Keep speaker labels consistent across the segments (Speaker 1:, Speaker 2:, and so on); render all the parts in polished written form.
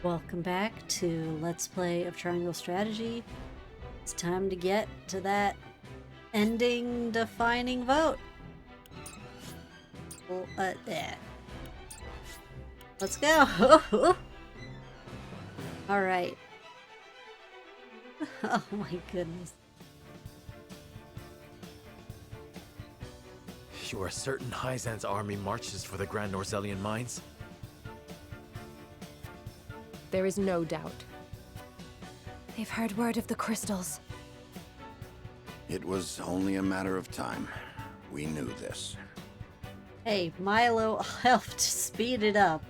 Speaker 1: Welcome back to Let's Play of Triangle Strategy. It's time to get to that ending defining vote. Well, yeah. Let's go. All right. Oh my goodness.
Speaker 2: You are certain Hyzan's army marches for the Grand Norzelian mines?
Speaker 3: There is no doubt.
Speaker 4: They've heard word of the crystals.
Speaker 5: It was only a matter of time. We knew this.
Speaker 1: Hey, Milo helped speed it up.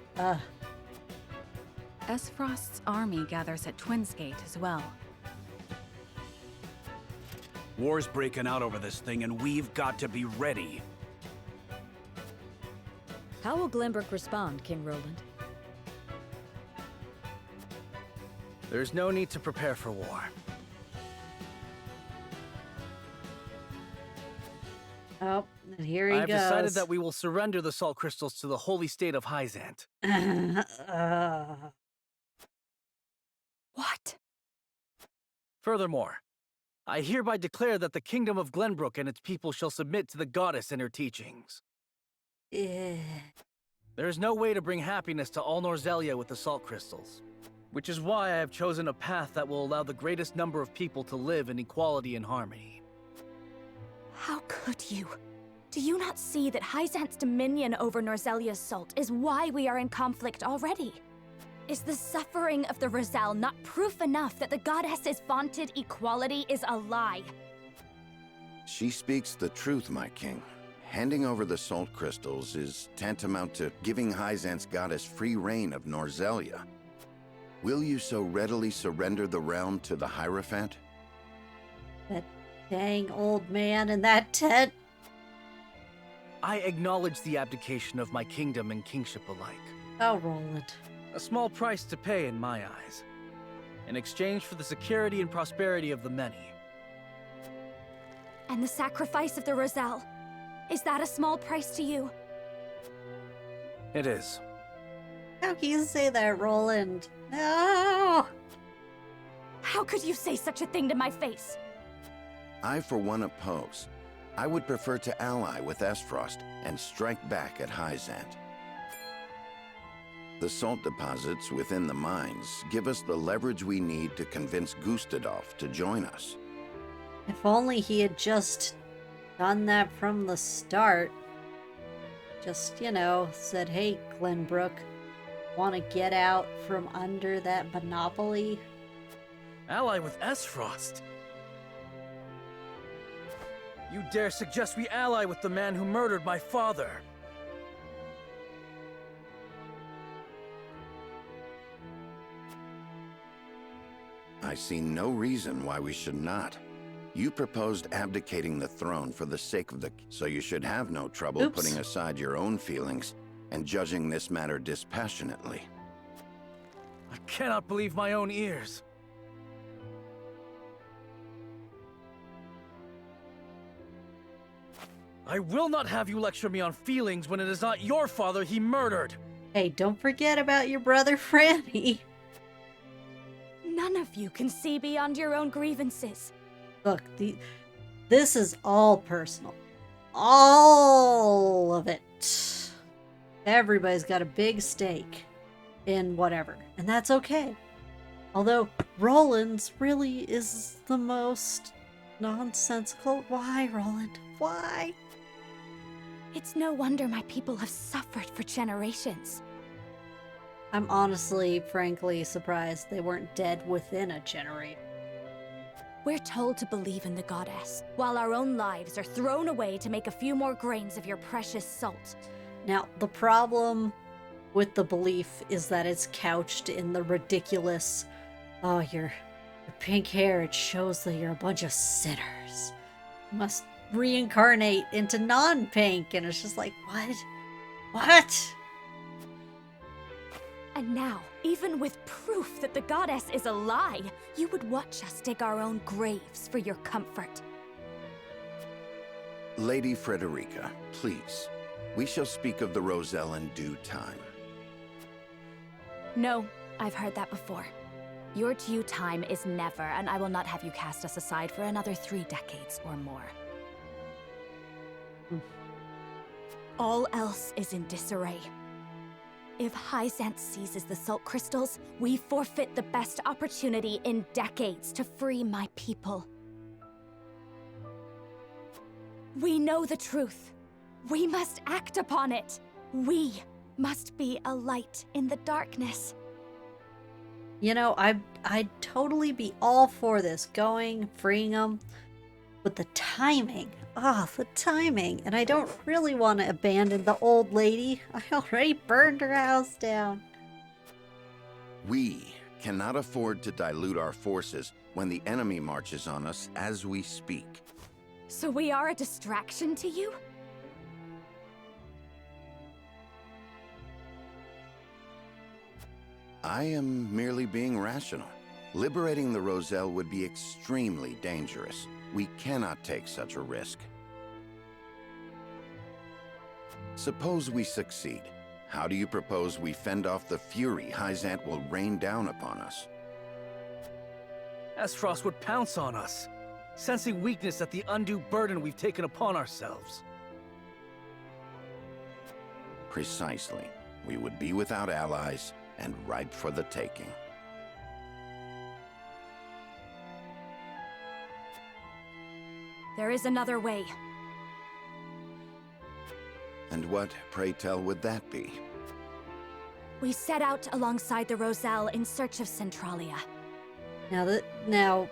Speaker 4: Esfrost's army gathers at Twinsgate as well.
Speaker 6: War's breaking out over this thing, and we've got to be ready.
Speaker 7: How will Glenbrook respond, King Roland?
Speaker 8: There's no need to prepare for war.
Speaker 1: Oh, and here he
Speaker 8: I have
Speaker 1: goes.
Speaker 8: decided that we will surrender the salt crystals to the holy state of Hyzant.
Speaker 4: What?
Speaker 8: Furthermore, I hereby declare that the kingdom of Glenbrook and its people shall submit to the goddess and her teachings.
Speaker 1: Yeah.
Speaker 8: There is no way to bring happiness to all Norzelia with the salt crystals, which is why I have chosen a path that will allow the greatest number of people to live in equality and harmony.
Speaker 4: How could you? Do you not see that Hyzant's dominion over Norzelia's salt is why we are in conflict already? Is the suffering of the Roselle not proof enough that the goddess's vaunted equality is a lie?
Speaker 5: She speaks the truth, my king. Handing over the salt crystals is tantamount to giving Hyzant's goddess free reign of Norzelia. Will you so readily surrender the realm to the Hierophant?
Speaker 1: That dang old man in that tent.
Speaker 8: I acknowledge the abdication of my kingdom and kingship alike.
Speaker 1: Oh, Roland.
Speaker 8: A small price to pay in my eyes, in exchange for the security and prosperity of the many.
Speaker 4: And the sacrifice of the Roselle, is that a small price to you?
Speaker 8: It is.
Speaker 1: How can you say that, Roland? No!
Speaker 4: How could you say such a thing to my face?
Speaker 5: I, for one, oppose. I would prefer to ally with Esfrost and strike back at Hyzant. The salt deposits within the mines give us the leverage we need to convince Gustadolf to join us.
Speaker 1: If only he had just done that from the start. Just, said, hey, Glenbrook, want to get out from under that monopoly?
Speaker 8: Ally with Esfrost? You dare suggest we ally with the man who murdered my father?
Speaker 5: I see no reason why we should not. You proposed abdicating the throne for the sake of so you should have no trouble putting aside your own feelings and judging this matter dispassionately.
Speaker 8: I cannot believe my own ears. I will not have you lecture me on feelings when it is not your father he murdered.
Speaker 1: Hey, don't forget about your brother Franny.
Speaker 4: None of you can see beyond your own grievances.
Speaker 1: Look, this is all personal. All of it. Everybody's got a big stake in whatever, and that's okay. Although Roland's really is the most nonsensical. Why, Roland? Why?
Speaker 4: It's no wonder my people have suffered for generations.
Speaker 1: I'm honestly, frankly, surprised they weren't dead within a generation.
Speaker 4: We're told to believe in the goddess, while our own lives are thrown away to make a few more grains of your precious salt.
Speaker 1: Now, the problem with the belief is that it's couched in the ridiculous, oh, your pink hair, it shows that you're a bunch of sinners. You must reincarnate into non-pink, and it's just like, what? What?
Speaker 4: And now, even with proof that the goddess is a lie, you would watch us dig our own graves for your comfort.
Speaker 5: Lady Frederica, please. We shall speak of the Roselle in due time.
Speaker 4: No, I've heard that before. Your due time is never, and I will not have you cast us aside for another 3 decades or more. All else is in disarray. If Hyzant seizes the salt crystals, we forfeit the best opportunity in decades to free my people. We know the truth. We must act upon it. We must be a light in the darkness.
Speaker 1: You know, I'd totally be all for this, going, freeing them. But the timing, the timing. And I don't really want to abandon the old lady. I already burned her house down.
Speaker 5: We cannot afford to dilute our forces when the enemy marches on us as we speak.
Speaker 4: So we are a distraction to you?
Speaker 5: I am merely being rational. Liberating the Roselle would be extremely dangerous. We cannot take such a risk. Suppose we succeed. How do you propose we fend off the fury Hyzant will rain down upon us?
Speaker 8: Aesfrost would pounce on us, sensing weakness at the undue burden we've taken upon ourselves.
Speaker 5: Precisely. We would be without allies and ripe for the taking.
Speaker 4: There is another way.
Speaker 5: And what, pray tell, would that be?
Speaker 4: We set out alongside the Roselle in search of Centralia.
Speaker 1: Now,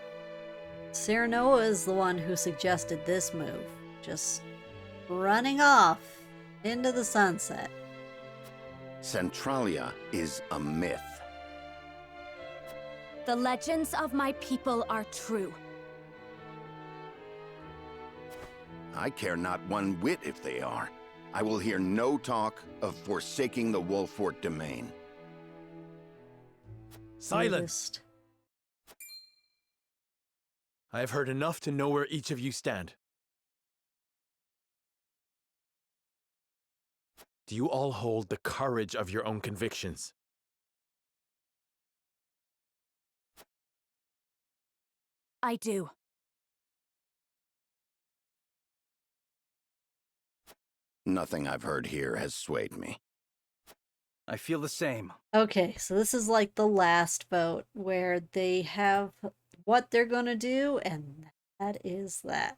Speaker 1: Serenoa is the one who suggested this move. Just running off into the sunset.
Speaker 5: Centralia is a myth.
Speaker 4: The legends of my people are true.
Speaker 5: I care not one whit if they are. I will hear no talk of forsaking the Wolfort domain.
Speaker 2: Silence! I have heard enough to know where each of you stand. Do you all hold the courage of your own convictions?
Speaker 4: I do.
Speaker 5: Nothing I've heard here has swayed me.
Speaker 8: I feel the same.
Speaker 1: Okay, so this is like the last vote where they have what they're going to do, and that is that.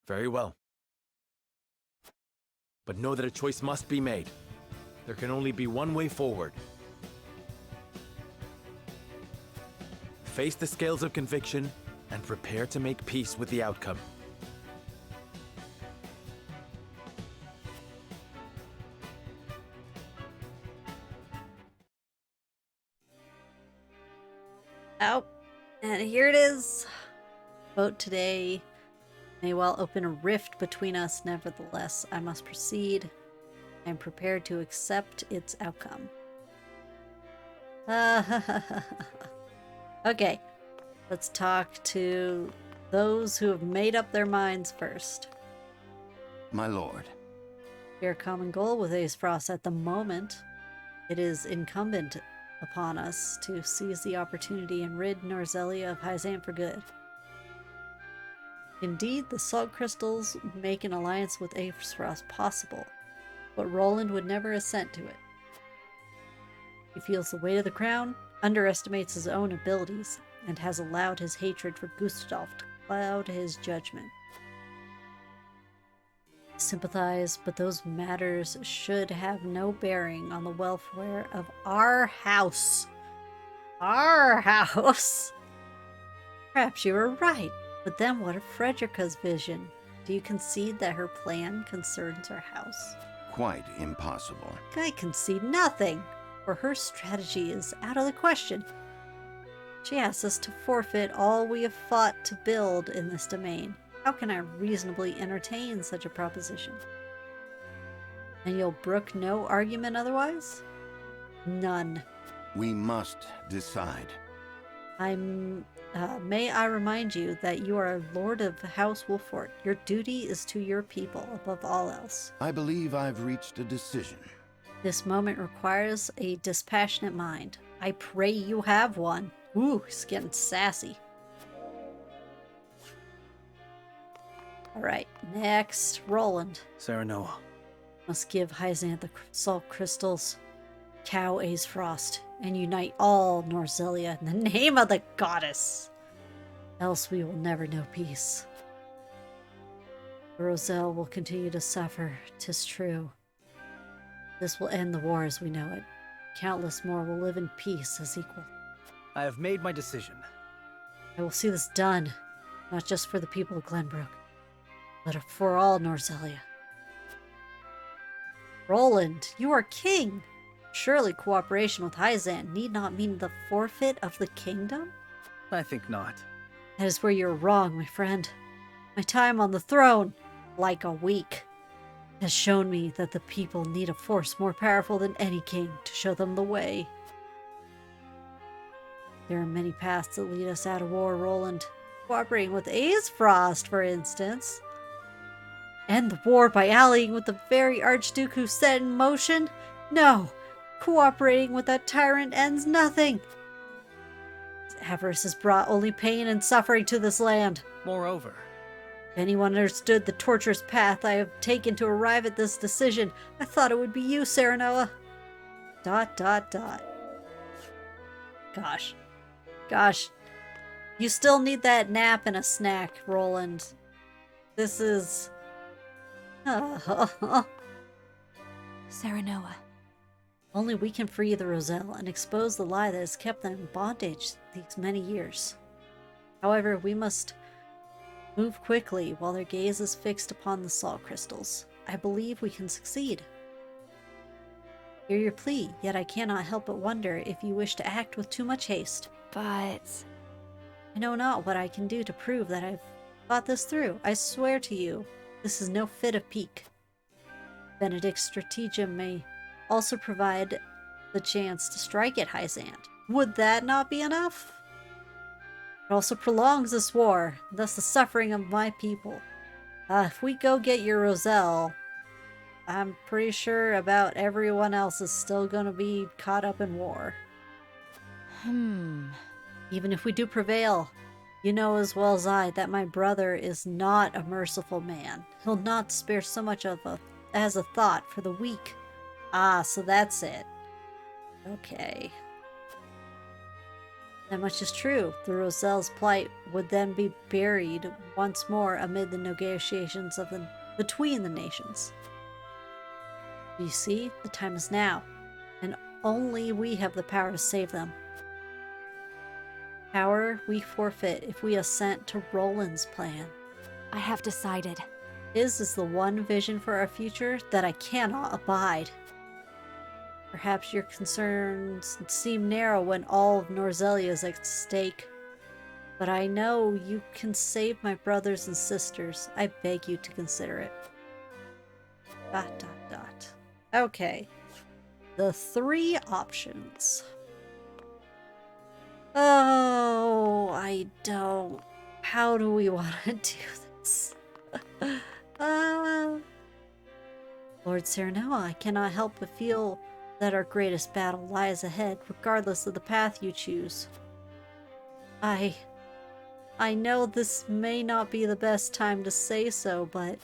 Speaker 2: Very well. But know that a choice must be made. There can only be one way forward. Face the scales of conviction and prepare to make peace with the outcome.
Speaker 1: Oh, and here it is. Vote today may well open a rift between us. Nevertheless, I must proceed. I am prepared to accept its outcome. Okay, let's talk to those who have made up their minds first.
Speaker 5: My lord.
Speaker 1: Your common goal with Aesfrost at the moment, it is incumbent upon us to seize the opportunity and rid Norzelia of Hyzant for good. Indeed, the salt crystals make an alliance with Aesfrost possible, but Roland would never assent to it. He feels the weight of the crown, underestimates his own abilities, and has allowed his hatred for Gustave to cloud his judgment. Sympathize, but those matters should have no bearing on the welfare of our house. Our house! Perhaps you were right, but then what of Frederica's vision? Do you concede that her plan concerns our house?
Speaker 5: Quite impossible.
Speaker 1: I concede nothing, for her strategy is out of the question. She asks us to forfeit all we have fought to build in this domain. How can I reasonably entertain such a proposition? And you'll brook no argument otherwise? None.
Speaker 5: We must decide.
Speaker 1: May I remind you that you are a lord of House Wolfort. Your duty is to your people above all else.
Speaker 5: I believe I've reached a decision.
Speaker 1: This moment requires a dispassionate mind. I pray you have one. Ooh, he's getting sassy. Alright, next, Roland.
Speaker 8: Serenoa.
Speaker 1: Must give Hyzanth the salt crystals, cow Aes Frost, and unite all Norzelia in the name of the goddess. Else we will never know peace. The Roselle will continue to suffer, 'tis true. This will end the war as we know it. Countless more will live in peace as equal.
Speaker 8: I have made my decision.
Speaker 1: I will see this done, not just for the people of Glenbrook, but for all Norzelia. Roland, you are king! Surely cooperation with Hyzanth need not mean the forfeit of the kingdom?
Speaker 8: I think not.
Speaker 1: That is where you're wrong, my friend. My time on the throne, like a week, has shown me that the people need a force more powerful than any king to show them the way. There are many paths that lead us out of war, Roland. Cooperating with Aes Frost, for instance. End the war by allying with the very Archduke who set it in motion? No! Cooperating with that tyrant ends nothing! His avarice has brought only pain and suffering to this land.
Speaker 8: Moreover,
Speaker 1: If anyone understood the torturous path I have taken to arrive at this decision, I thought it would be you, Serenoa. ... Gosh. You still need that nap and a snack, Roland. This is...
Speaker 4: Serenoa.
Speaker 1: Only we can free the Roselle and expose the lie that has kept them in bondage these many years. However, we must move quickly while their gaze is fixed upon the salt crystals. I believe we can succeed. Hear your plea, yet I cannot help but wonder if you wish to act with too much haste.
Speaker 4: But...
Speaker 1: I know not what I can do to prove that I've thought this through. I swear to you, this is no fit of pique. Benedict's stratagem may also provide the chance to strike at Hyzanth. Would that not be enough? It also prolongs this war, thus the suffering of my people. If we go get your Roselle, I'm pretty sure about everyone else is still gonna be caught up in war. Even if we do prevail, you know as well as I that my brother is not a merciful man. He'll not spare so much as a thought for the weak. Ah, so that's it. Okay. That much is true. The Roselle's plight would then be buried once more amid the negotiations between the nations. You see, the time is now, and only we have the power to save them. Power we forfeit if we assent to Roland's plan.
Speaker 4: I have decided.
Speaker 1: His is the one vision for our future that I cannot abide. Perhaps your concerns seem narrow when all of Norzelia is at stake. But I know you can save my brothers and sisters. I beg you to consider it. ... Okay. The 3 options. Oh, I don't. How do we want to do this? Lord Serenoa, I cannot help but feel that our greatest battle lies ahead, regardless of the path you choose. I know this may not be the best time to say so, but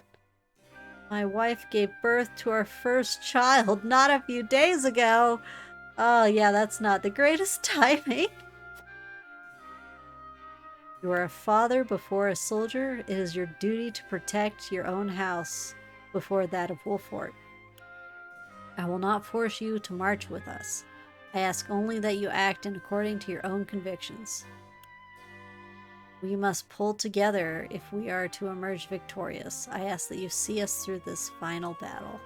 Speaker 1: my wife gave birth to our first child not a few days ago. Oh yeah, that's not the greatest timing. You are a father before a soldier. It is your duty to protect your own house before that of Wolfort. I will not force you to march with us. I ask only that you act in according to your own convictions. We must pull together if we are to emerge victorious. I ask that you see us through this final battle.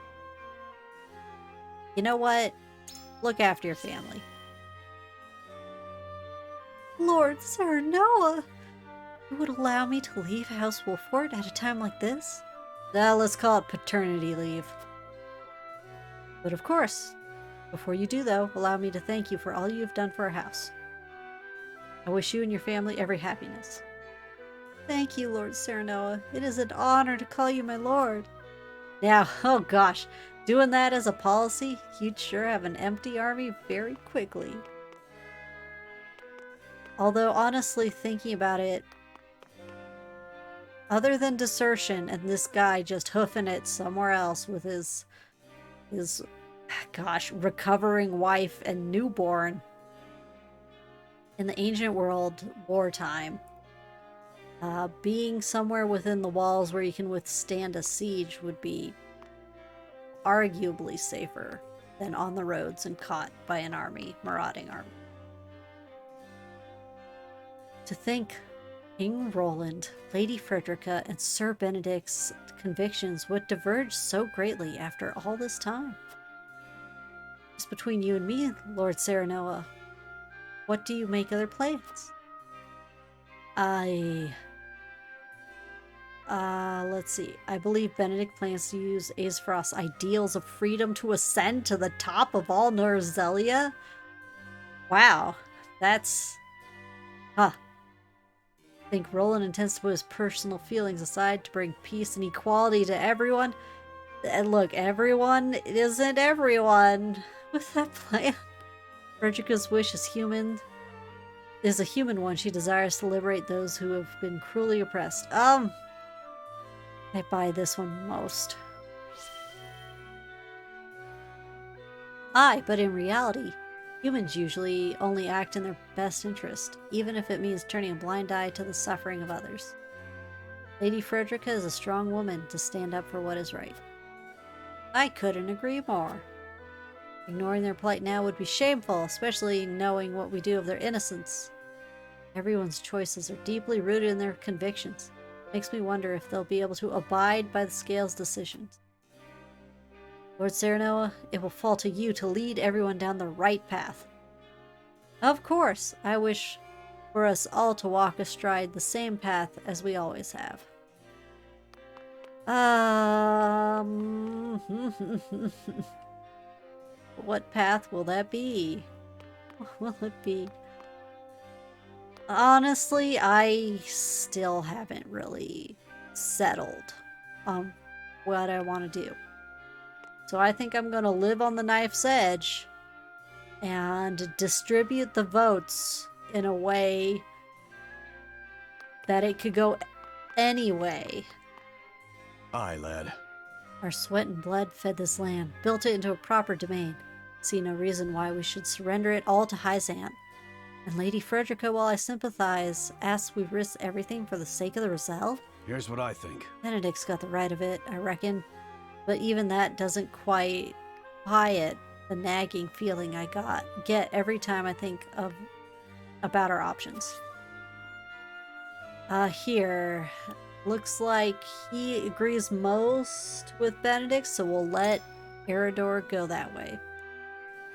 Speaker 1: You know what? Look after your family. Lord Serenoa, you would allow me to leave House Wolfort at a time like this? Let's call it paternity leave. But of course, before you do though, allow me to thank you for all you have done for our house. I wish you and your family every happiness. Thank you, Lord Serenoa. It is an honor to call you my lord. Now, oh gosh, doing that as a policy, you'd sure have an empty army very quickly. Although, honestly, thinking about it, other than desertion and this guy just hoofing it somewhere else with his gosh, recovering wife and newborn in the ancient world, wartime, being somewhere within the walls where you can withstand a siege would be arguably safer than on the roads and caught by an army, marauding army. To think King Roland, Lady Frederica, and Sir Benedict's convictions would diverge so greatly after all this time. Just between you and me, Lord Serenoa, what do you make of their plans? Let's see. I believe Benedict plans to use Aesfrost's ideals of freedom to ascend to the top of all Norzelia. Wow. That's... Huh. I think Roland intends to put his personal feelings aside to bring peace and equality to everyone. And look, everyone isn't everyone with that plan. Frederica's wish is a human one. She desires to liberate those who have been cruelly oppressed. I buy this one most. Aye, but in reality, humans usually only act in their best interest, even if it means turning a blind eye to the suffering of others. Lady Frederica is a strong woman to stand up for what is right. I couldn't agree more. Ignoring their plight now would be shameful, especially knowing what we do of their innocence. Everyone's choices are deeply rooted in their convictions. Makes me wonder if they'll be able to abide by the Scale's decisions. Lord Serenoa, it will fall to you to lead everyone down the right path. Of course, I wish for us all to walk astride the same path as we always have. What path will that be? What will it be? Honestly, I still haven't really settled on what I want to do. So I think I'm going to live on the knife's edge and distribute the votes in a way that it could go any way.
Speaker 6: Aye, lad.
Speaker 1: Our sweat and blood fed this land, built it into a proper domain. See no reason why we should surrender it all to Hyzant. And Lady Frederica, while I sympathize, asks we risk everything for the sake of the Roselle?
Speaker 6: Here's what I think.
Speaker 1: Benedict's got the right of it, I reckon. But even that doesn't quite quiet the nagging feeling I get every time I think about our options. Here. Looks like he agrees most with Benedict, so we'll let Eridor go that way.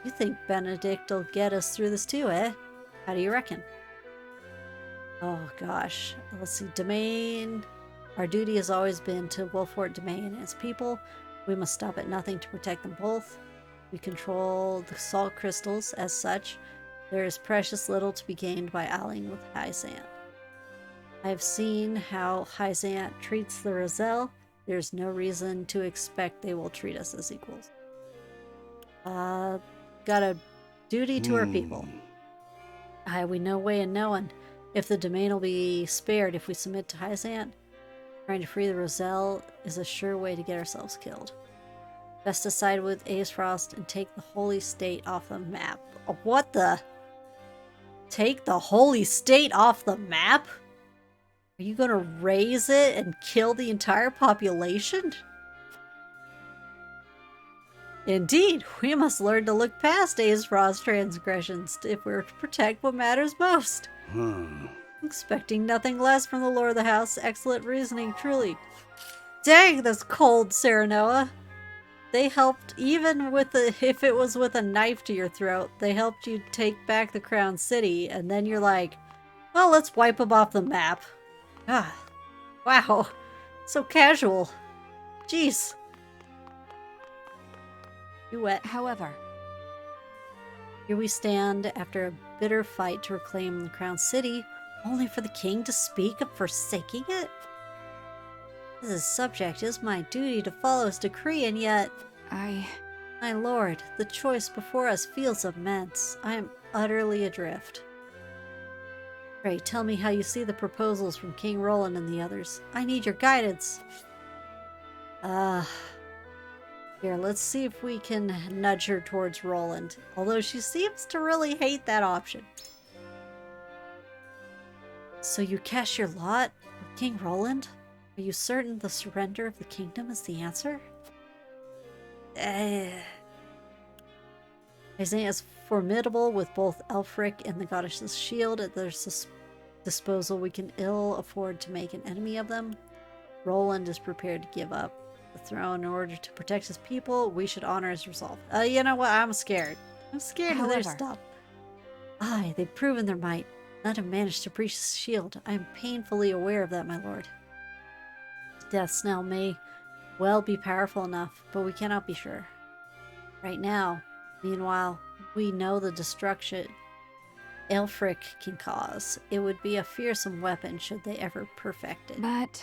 Speaker 1: You think Benedict will get us through this too, eh? How do you reckon? Oh gosh. Let's see. Domain. Our duty has always been to Wolfort Domain and its people. We must stop at nothing to protect them both. We control the salt crystals. As such, there is precious little to be gained by allying with Hyzant. I have seen how Hyzant treats the Roselle. There's no reason to expect they will treat us as equals. Got a duty to our people. We no way in knowing if the domain will be spared if we submit to Hyzant. Trying to free the Roselle is a sure way to get ourselves killed. Best to side with Aesfrost and take the Holy State off the map. What the? Take the Holy State off the map? Are you gonna raise it and kill the entire population? Indeed, we must learn to look past Aesfrost's transgressions if we're to protect what matters most. Expecting nothing less from the Lord of the House. Excellent reasoning, truly. Dang, that's cold, Serenoa. They helped, even with if it was with a knife to your throat, they helped you take back the Crown City, and then you're like, well, let's wipe them off the map. Ah, wow. So casual. Jeez. You wet.
Speaker 4: However,
Speaker 1: here we stand after a bitter fight to reclaim the Crown City, only for the king to speak of forsaking it? As his subject, it is my duty to follow his decree, and yet... My lord, the choice before us feels immense. I am utterly adrift. Pray, tell me how you see the proposals from King Roland and the others. I need your guidance. Here, let's see if we can nudge her towards Roland. Although she seems to really hate that option. So you cast your lot with King Roland? Are you certain the surrender of the kingdom is the answer? Isaiah is formidable with both Elfric and the goddess's shield at their disposal. We can ill afford to make an enemy of them. Roland is prepared to give up the throne in order to protect his people. We should honor his resolve. You know what? I'm scared. I'm scared of their stuff. Aye, they've proven their might. None have managed to breach the shield. I am painfully aware of that, my lord. Death Snell may well be powerful enough, but we cannot be sure. Right now, meanwhile, we know the destruction Elfric can cause. It would be a fearsome weapon should they ever perfect it.
Speaker 4: But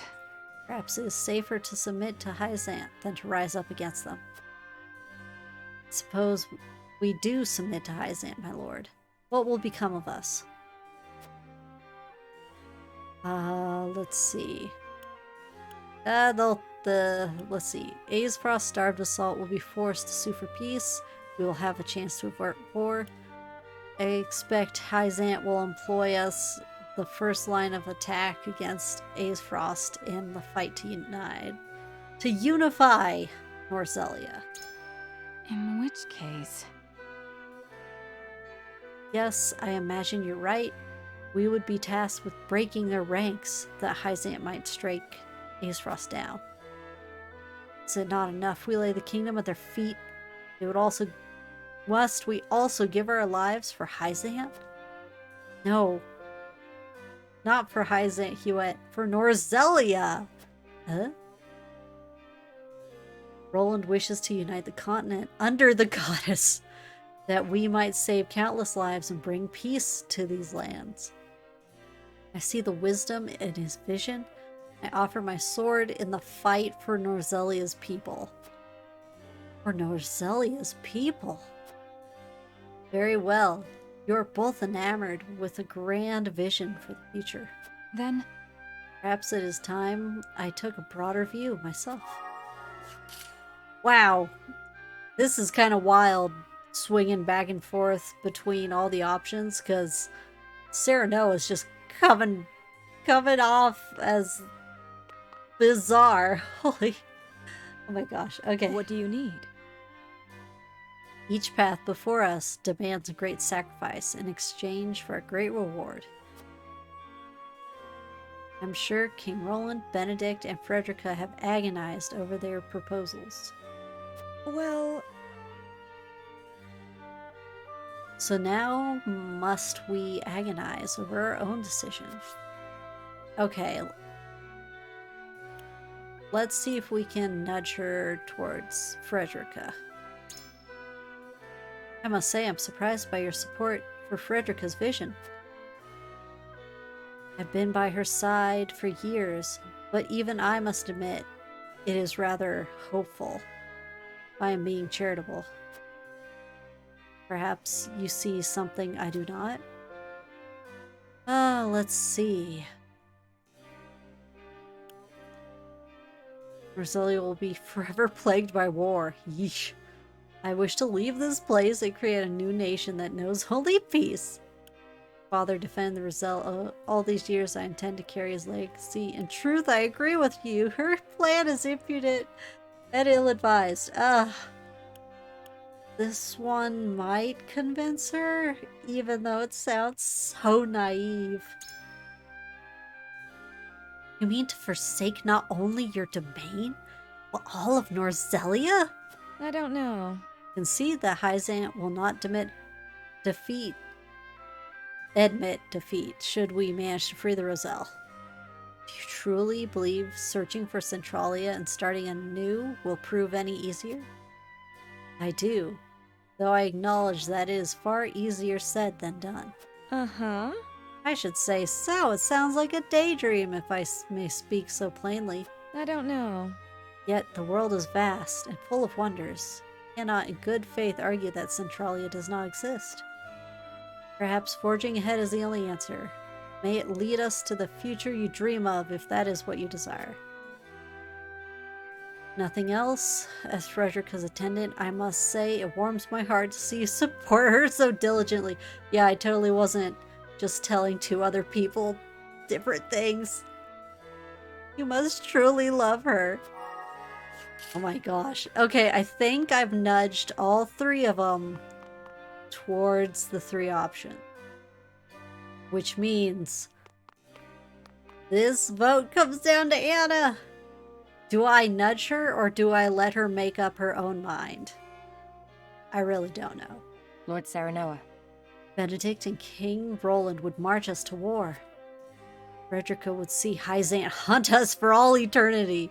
Speaker 1: perhaps it is safer to submit to Hyzant than to rise up against them. Suppose we do submit to Hyzant, my lord. What will become of us? Let's see. Let's see. Aesfrost's starved assault will be forced to sue for peace. We will have a chance to avert war. I expect Hyzant will employ us the first line of attack against Aesfrost in the fight to unify Norzelia.
Speaker 4: in which case...
Speaker 1: Yes, I imagine you're right. We would be tasked with breaking their ranks that Hyzant might strike Aesfrost down. Is it not enough we lay the kingdom at their feet? Must we also give our lives for Hyzant? No. Not for Hyzant, he went. For Norzelia! Huh? Roland wishes to unite the continent under the goddess, that we might save countless lives and bring peace to these lands. I see the wisdom in his vision. I offer my sword in the fight for Norzelia's people. For Norzelia's people? Very well. You're both enamored with a grand vision for the future.
Speaker 4: Then...
Speaker 1: perhaps it is time I took a broader view myself. Wow. This is kind of wild, swinging back and forth between all the options, because Cyrano is just coming off as bizarre. Holy... oh my gosh. Okay.
Speaker 7: What do you need?
Speaker 1: Each path before us demands a great sacrifice in exchange for a great reward. I'm sure King Roland, Benedict, and Frederica have agonized over their proposals.
Speaker 7: Well...
Speaker 1: so now must we agonize over our own decision? Okay. Let's see if we can nudge her towards Frederica. I must say I'm surprised by your support for Frederica's vision. I've been by her side for years, but even I must admit it is rather hopeful. I am being charitable. Perhaps you see something I do not? Let's see. Norzelia will be forever plagued by war. Yeesh. I wish to leave this place and create a new nation that knows only peace. Father defended the Roselle all these years. I intend to carry his legacy. In truth, I agree with you. Her plan is impudent and ill-advised. This one might convince her, even though it sounds so naive. You mean to forsake not only your domain, but all of Norzelia?
Speaker 7: I don't know.
Speaker 1: Concede that Hyzant will not admit defeat should we manage to free the Roselle. Do you truly believe searching for Centralia and starting anew will prove any easier? I do, though I acknowledge that it is far easier said than done.
Speaker 7: Uh-huh.
Speaker 1: I should say so. It sounds like a daydream, if I may speak so plainly.
Speaker 7: I don't know.
Speaker 1: Yet the world is vast and full of wonders. Cannot in good faith argue that Centralia does not exist. Perhaps forging ahead is the only answer. May it lead us to the future you dream of, if that is what you desire. Nothing else? As Frederica's attendant, I must say it warms my heart to see you support her so diligently. Yeah, I totally wasn't just telling two other people different things. You must truly love her. Oh my gosh. Okay, I think I've nudged all three of them towards the three options. Which means this vote comes down to Anna. Do I nudge her or do I let her make up her own mind? I really don't know.
Speaker 3: Lord Serenoa.
Speaker 1: Benedict and King Roland would march us to war. Frederica would see Hyzant hunt us for all eternity.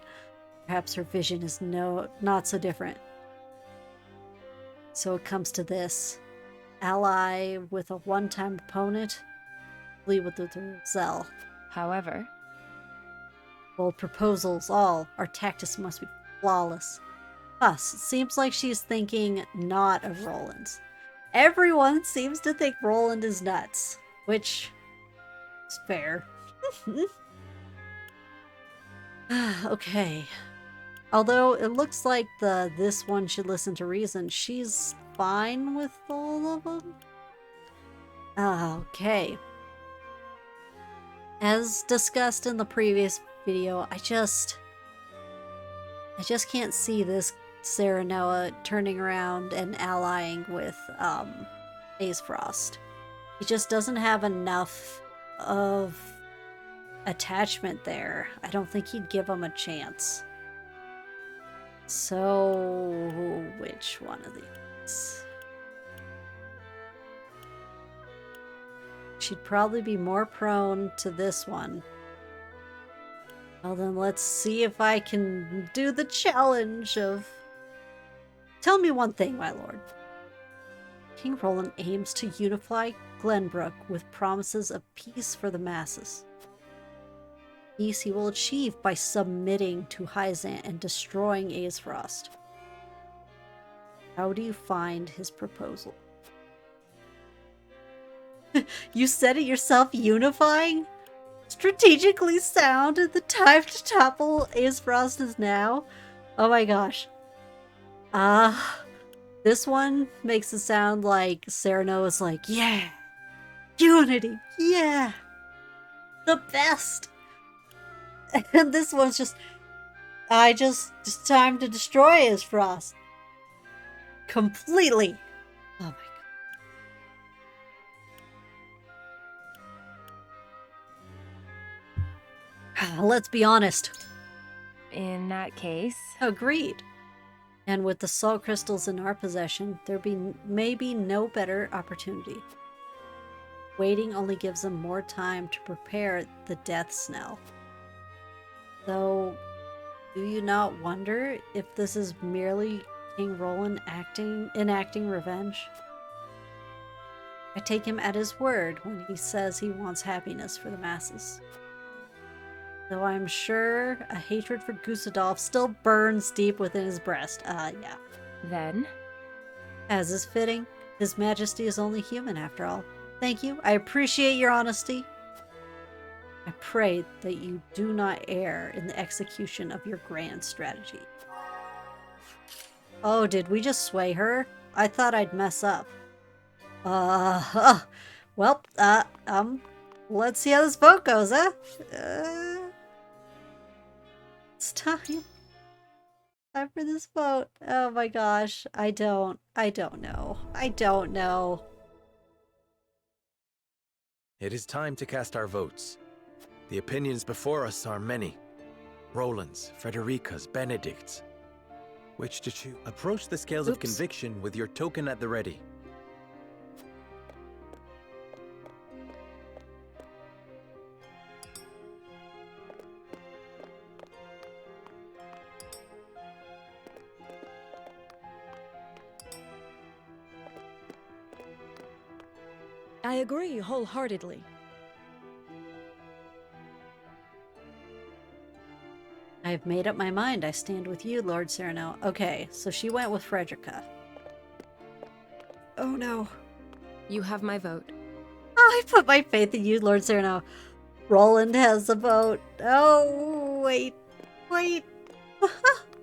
Speaker 1: Perhaps her vision is not so different. So it comes to this. Ally with a one-time opponent, flee with the Roselle.
Speaker 3: However,
Speaker 1: Bold proposals all. Our tactics must be flawless. Plus, it seems like she's thinking not of Roland's. Everyone seems to think Roland is nuts, which is fair. Okay. Although it looks like this one should listen to reason, she's fine with all of them. Okay. As discussed in the previous video, I just can't see this Serenoa turning around and allying with Aesfrost. He just doesn't have enough of attachment there. I don't think he'd give him a chance. So, which one of these? She'd probably be more prone to this one. Well then, let's see if I can do the challenge of... Tell me one thing, my lord. King Roland aims to unify Glenbrook with promises of peace for the masses. Peace he will achieve by submitting to Hyzant and destroying Aesfrost. How do you find his proposal? You said it yourself, unifying? Strategically sound at the time to topple Aesfrost is now? Oh my gosh. This one makes it sound like Serenoa is like, yeah! Unity! Yeah! The best! And this one's just, just time to destroy Aesfrost. Completely. Oh my god. Let's be honest.
Speaker 3: in that case...
Speaker 1: Agreed. And with the salt crystals in our possession, there may be no better opportunity. Waiting only gives them more time to prepare the death knell. Though, do you not wonder if this is merely King Roland enacting revenge? I take him at his word when he says he wants happiness for the masses. Though I'm sure a hatred for Gusadolf still burns deep within his breast. Yeah.
Speaker 3: Then?
Speaker 1: As is fitting, His Majesty is only human after all. Thank you. I appreciate your honesty. I pray that you do not err in the execution of your grand strategy. Oh, did we just sway her? I thought I'd mess up. Well, let's see how this vote goes, huh? It's time. Time for this vote. Oh my gosh. I don't know. I don't know.
Speaker 2: It is time to cast our votes. The opinions before us are many. Roland's, Frederica's, Benedict's. Which to choose? Approach the scales of conviction with your token at the ready.
Speaker 7: I agree wholeheartedly.
Speaker 1: I I've made up my mind. I stand with you, Lord Cyrano. Okay, so she went with Frederica. Oh no.
Speaker 3: You have my vote.
Speaker 1: Oh, I put my faith in you, Lord Cyrano. Roland has a vote. Oh, wait. Wait.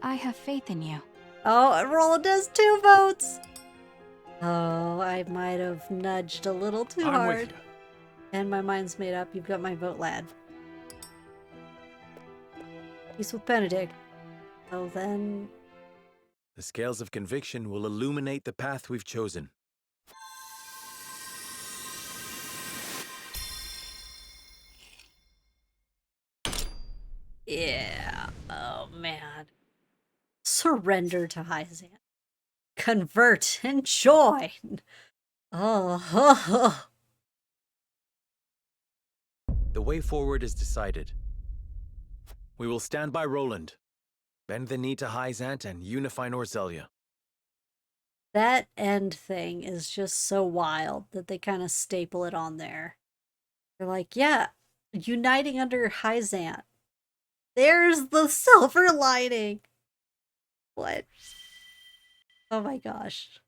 Speaker 4: I have faith in you.
Speaker 1: Oh, and Roland has 2 votes. Oh, I might have nudged a little too
Speaker 6: I'm
Speaker 1: hard.
Speaker 6: with you.
Speaker 1: And my mind's made up. You've got my vote, lad. He's with Benedict. So then...
Speaker 2: The scales of conviction will illuminate the path we've chosen.
Speaker 1: Yeah. Oh, man. Surrender to Hyzan. Convert and join. Oh.
Speaker 2: The way forward is decided. We will stand by Roland, bend the knee to Hyzant, and unify Norzelia.
Speaker 1: That end thing is just so wild that they kind of staple it on there. They're like, yeah, uniting under Hyzant. There's the silver lining. What? Oh my gosh.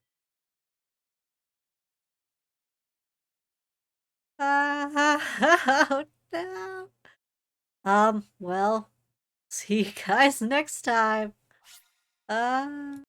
Speaker 1: Oh no. Well, see you guys next time.